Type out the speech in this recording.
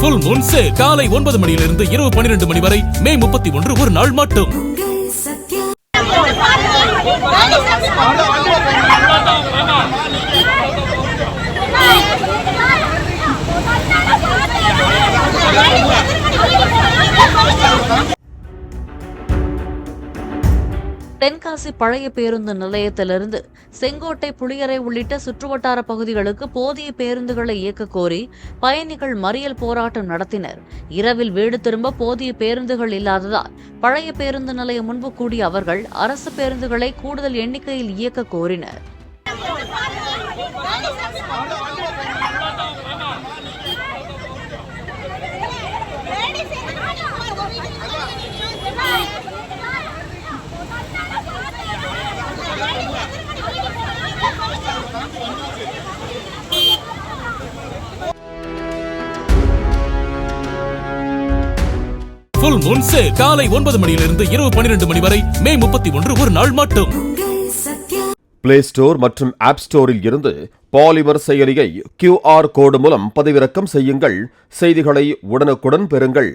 Full Moon sale காலை 9 மணியிலிருந்து இரவு 12 மணி வரை மே 31 ஒரு நாள் மட்டும். தென்காசி பழைய பேருந்து நிலையத்திலிருந்து செங்கோட்டை, புளியரை உள்ளிட்ட சுற்றுவட்டார பகுதிகளுக்கு போதிய பேருந்துகளை இயக்க கோரி பயணிகள் மறியல் போராட்டம் நடத்தினர். இரவில் வீடு திரும்ப போதிய பேருந்துகள் இல்லாததால் பழைய பேருந்து நிலையம் முன்பு கூடிய அவர்கள் அரசு பேருந்துகளை கூடுதல் எண்ணிக்கையில் இயக்க கோரினர். ஃபுல் மூன் சேல் காலை 9 மணியிலிருந்து இரவு 12 மணி வரை மே 31 ஒரு நாள் மட்டும். பிளே ஸ்டோர் மற்றும் ஆப் ஸ்டோரில் இருந்து பாலிமர் செயலியை QR கோடு மூலம் பதிவிறக்கம் செய்யுங்கள். செய்திகளை உடனுக்குடன் பெறுங்கள்.